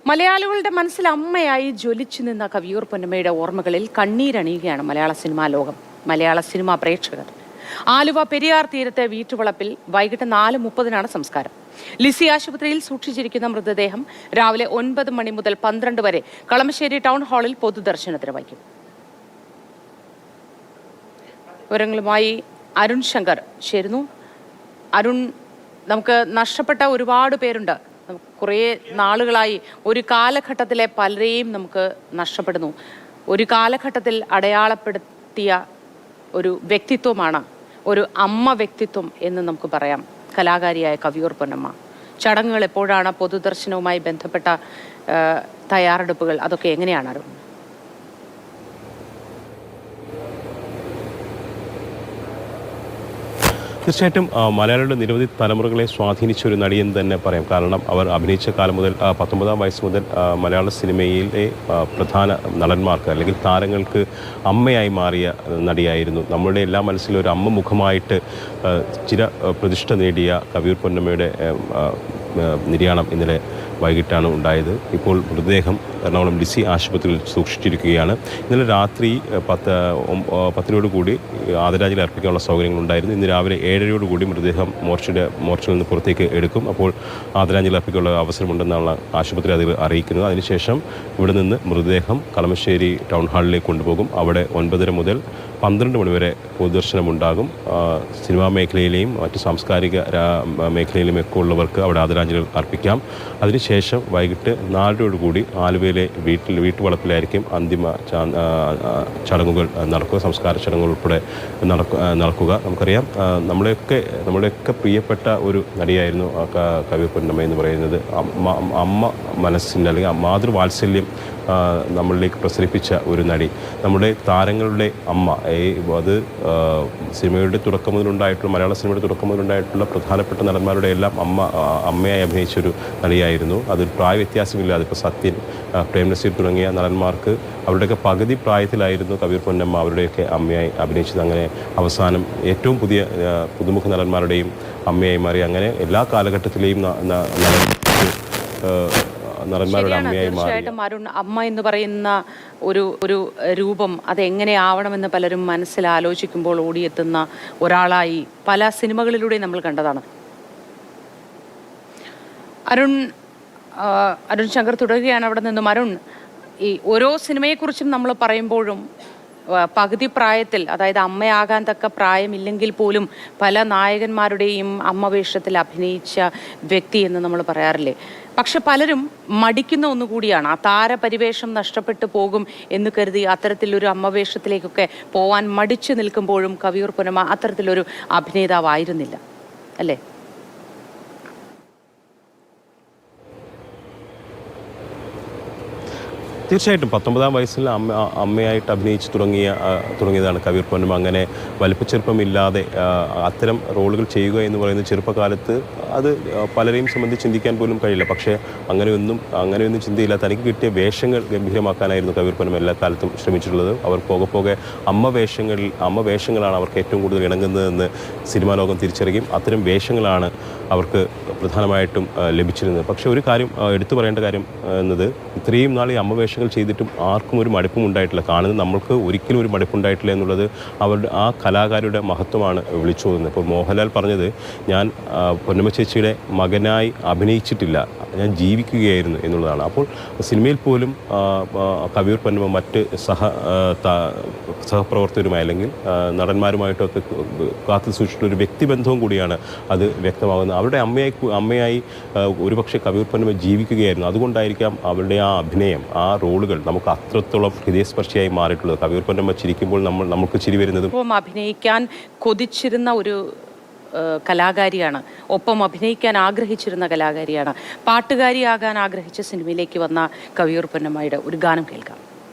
മലയാളികളുടെ മനസ്സിൽ അമ്മയായി ജ്വലിച്ചു നിന്ന കവിയൂർ പൊന്നമ്മയുടെ ഓർമ്മകളിൽ കണ്ണീരണിയുകയാണ് മലയാള സിനിമാ ലോകം, മലയാള സിനിമാ പ്രേക്ഷകർ. ആലുവ പെരിയാർ തീരത്തെ വീട്ടുവളപ്പിൽ വൈകിട്ട് 4:30 സംസ്കാരം. ലിസി ആശുപത്രിയിൽ സൂക്ഷിച്ചിരിക്കുന്ന മൃതദേഹം രാവിലെ 9 മണി മുതൽ 12 വരെ കളമശ്ശേരി ടൗൺ ഹാളിൽ പൊതുദർശനത്തിന് വയ്ക്കും. വിവരങ്ങളുമായി അരുൺ ശങ്കർ ചേരുന്നു. അരുൺ, നമുക്ക് നഷ്ടപ്പെട്ട ഒരുപാട് പേരുണ്ട്. കുറേ നാളുകളായി ഒരു കാലഘട്ടത്തിലെ പലരെയും നമുക്ക് നഷ്ടപ്പെടുന്നു. ഒരു കാലഘട്ടത്തിൽ അടയാളപ്പെടുത്തിയ ഒരു വ്യക്തിത്വമാണ്, ഒരു അമ്മ വ്യക്തിത്വം എന്ന് നമുക്ക് പറയാം, കലാകാരിയായ കവിയൂർ പൊന്നമ്മ. ചടങ്ങുകൾ എപ്പോഴാണ്? പൊതുദർശനവുമായി ബന്ധപ്പെട്ട തയ്യാറെടുപ്പുകൾ അതൊക്കെ എങ്ങനെയാണ് അരുൺ? തീർച്ചയായിട്ടും മലയാളികളുടെ നിരവധി തലമുറകളെ സ്വാധീനിച്ച ഒരു നടിയെന്ന് തന്നെ പറയാം. കാരണം അവർ അഭിനയിച്ച കാലം മുതൽ 19-ാം വയസ്സ് മുതൽ മലയാള സിനിമയിലെ പ്രധാന നടന്മാർക്ക് അല്ലെങ്കിൽ താരങ്ങൾക്ക് അമ്മയായി മാറിയ നടിയായിരുന്നു. നമ്മളുടെ എല്ലാ മനസ്സിലും ഒരു അമ്മ മുഖമായിട്ട് ചിര പ്രതിഷ്ഠ നേടിയ കവിയൂർ പൊന്നമ്മയുടെ നിര്യാണം ഇന്നലെ വൈകിട്ടാണ് ഉണ്ടായത്. ഇപ്പോൾ മൃതദേഹം എറണാകുളം ലിസി ആശുപത്രിയിൽ സൂക്ഷിച്ചിരിക്കുകയാണ്. ഇന്നലെ രാത്രി 10 കൂടി ആദരാഞ്ജലി അർപ്പിക്കാനുള്ള സൗകര്യങ്ങളുണ്ടായിരുന്നു. ഇന്ന് രാവിലെ 7:30 കൂടി മൃതദേഹം മോർച്ചറിൽ നിന്ന് പുറത്തേക്ക് എടുക്കും. അപ്പോൾ ആദരാഞ്ജലി അർപ്പിക്കാനുള്ള അവസരമുണ്ടെന്നാണ് ആശുപത്രി അധികൃതർ അറിയിക്കുന്നത്. അതിനുശേഷം ഇവിടെ നിന്ന് മൃതദേഹം കളമശ്ശേരി ടൗൺ ഹാളിലേക്ക് കൊണ്ടുപോകും. അവിടെ 9:30 മുതൽ 12 മണി വരെ പൊതുദർശനമുണ്ടാകും. സിനിമാ മേഖലയിലെയും മറ്റ് സാംസ്കാരിക മേഖലയിലുമൊക്കെ ഉള്ളവർക്ക് അവിടെ ആദരാഞ്ജലികൾ അർപ്പിക്കാം. അതിനുശേഷം വൈകിട്ട് 4:00 കൂടി ആലുവയിലെ വീട്ടുവളപ്പിലായിരിക്കും അന്തിമ ചടങ്ങുകൾ നടക്കുക, സംസ്കാര ചടങ്ങുകൾ ഉൾപ്പെടെ നടക്കുക. നമുക്കറിയാം, നമ്മുടെയൊക്കെ പ്രിയപ്പെട്ട ഒരു നടിയായിരുന്നു കവിയൂർ പൊന്നമ്മ എന്ന് പറയുന്നത്. അമ്മ മനസ്സിൻ്റെ അല്ലെങ്കിൽ മാതൃവാത്സല്യം നമ്മളിലേക്ക് പ്രസരിപ്പിച്ച ഒരു നടി, നമ്മുടെ താരങ്ങളുടെ അമ്മ. അത് സിനിമയുടെ തുടക്കം മുതലുണ്ടായിട്ടുള്ള, മലയാള സിനിമയുടെ തുടക്കം മുതലുണ്ടായിട്ടുള്ള പ്രധാനപ്പെട്ട നടന്മാരുടെ എല്ലാം അമ്മയായി അഭിനയിച്ചൊരു നടിയായിരുന്നു. അതിൽ പ്രായ വ്യത്യാസമില്ലാതെ ഇപ്പോൾ സത്യൻ, പ്രേം നസീർ തുടങ്ങിയ നടന്മാർക്ക് അവരുടെയൊക്കെ പകുതി പ്രായത്തിലായിരുന്നു കവിയൂർ പൊന്നമ്മ അവരുടെയൊക്കെ അമ്മയായി അഭിനയിച്ചത്. അങ്ങനെ അവസാനം ഏറ്റവും പുതുമുഖ നടന്മാരുടെയും അമ്മയായി മാറി. അങ്ങനെ എല്ലാ കാലഘട്ടത്തിലെയും നടന്മാരുടെ അമ്മയായി മാറി. തീർച്ചയായിട്ടും അരുൺ, അമ്മ എന്ന് പറയുന്ന ഒരു രൂപം അതെങ്ങനെയാവണമെന്ന് പലരും മനസ്സിൽ ആലോചിക്കുമ്പോൾ ഓടിയെത്തുന്ന ഒരാളായി പല സിനിമകളിലൂടെ നമ്മൾ കണ്ടതാണ്. അരുൺ ശങ്കർ തുടരുകയാണ് അവിടെ നിന്നും. അരുൺ, ഈ ഓരോ സിനിമയെക്കുറിച്ചും നമ്മൾ പറയുമ്പോഴും പകുതി പ്രായത്തിൽ, അതായത് അമ്മയാകാൻ തക്ക പ്രായമില്ലെങ്കിൽ പോലും പല നായകന്മാരുടെയും അമ്മ വേഷത്തിൽ അഭിനയിച്ച വ്യക്തി എന്ന് നമ്മൾ പറയാറില്ലേ? പക്ഷെ പലരും മടിക്കുന്ന ഒന്നുകൂടിയാണ്, ആ താരപരിവേഷം നഷ്ടപ്പെട്ടു പോകും എന്ന് കരുതി അത്തരത്തിലൊരു അമ്മവേഷത്തിലേക്കൊക്കെ പോവാൻ മടിച്ചു നിൽക്കുമ്പോഴും കവിയൂർ പൊന്നമ്മ അത്തരത്തിലൊരു അഭിനേതാവായിരുന്നില്ല, അല്ലേ? തീർച്ചയായിട്ടും 19-ാം വയസ്സിൽ അമ്മയായിട്ട് അഭിനയിച്ച് തുടങ്ങിയതാണ് കവിയൂർ പൊന്നമ്മ. അങ്ങനെ വലിപ്പച്ചെറുപ്പമില്ലാതെ അത്തരം റോളുകൾ ചെയ്യുക എന്ന് പറയുന്നത് ചെറുപ്പകാലത്ത് അത് പലരെയും സംബന്ധിച്ച് ചിന്തിക്കാൻ പോലും കഴിയില്ല. പക്ഷേ അങ്ങനെയൊന്നും ചിന്തയില്ല. തനിക്ക് കിട്ടിയ വേഷങ്ങൾ ഗംഭീരമാക്കാനായിരുന്നു കവിയൂർ പൊന്നമ്മ എല്ലാ കാലത്തും ശ്രമിച്ചിട്ടുള്ളത്. അവർ പോകെ അമ്മ വേഷങ്ങളാണ് അവർക്ക് ഏറ്റവും കൂടുതൽ ഇണങ്ങുന്നതെന്ന് സിനിമാ ലോകം തിരിച്ചറിയും. അത്തരം വേഷങ്ങളാണ് അവർക്ക് പ്രധാനമായിട്ടും ലഭിച്ചിരുന്നത്. പക്ഷേ ഒരു കാര്യം എടുത്തു പറയേണ്ട കാര്യം എന്നത്, ഇത്രയും നാൾ ഈ അമ്മ വേഷങ്ങൾ ചെയ്തിട്ടും ആർക്കും ഒരു മടുപ്പും ഉണ്ടായിട്ടില്ല. കാണുന്നത് നമ്മൾക്ക് ഒരിക്കലും ഒരു മടുപ്പുണ്ടായിട്ടില്ല എന്നുള്ളത് അവരുടെ ആ കലാകാരിയുടെ മഹത്വമാണ് വിളിച്ചു പോകുന്നത്. ഇപ്പോൾ മോഹൻലാൽ പറഞ്ഞത്, ഞാൻ പൊന്നമ്മ ചേച്ചിയുടെ മകനായി അഭിനയിച്ചിട്ടില്ല, ഞാൻ ജീവിക്കുകയായിരുന്നു എന്നുള്ളതാണ്. അപ്പോൾ സിനിമയിൽ പോലും കവിയൂർ പൊന്നമ്മ മറ്റ് സഹപ്രവർത്തകരുമായി അല്ലെങ്കിൽ നടന്മാരുമായിട്ടൊക്കെ കാത്തു സൂക്ഷിച്ചിട്ടുള്ള ഒരു വ്യക്തിബന്ധവും കൂടിയാണ് അത് വ്യക്തമാകുന്നത്. അവരുടെ അമ്മയായി ഒരുപക്ഷെ കവിയൂർ പൊന്നമ്മ ജീവിക്കുകയായിരുന്നു. അതുകൊണ്ടായിരിക്കാം അവരുടെ ആ അഭിനയം, ആ റോളുകൾ നമുക്ക് അത്രത്തോളം ഹൃദയസ്പർശിയായി മാറിയിട്ടുള്ളത്. കവിയൂർ പൊന്നമ്മ ചിരിക്കുമ്പോൾ നമുക്ക് ചിരി വരുന്നത്. അഭിനയിക്കാൻ കൊതിച്ചിരുന്ന ഒരു കലാകാരിയാണ്, ഒപ്പം അഭിനയിക്കാൻ ആഗ്രഹിച്ചിരുന്ന കലാകാരിയാണ്. പാട്ടുകാരിയാകാൻ ആഗ്രഹിച്ച സിനിമയിലേക്ക് വന്ന കവിയൂർ പൊന്നമ്മയുടെ ഒരു ഗാനം കേൾക്കാം.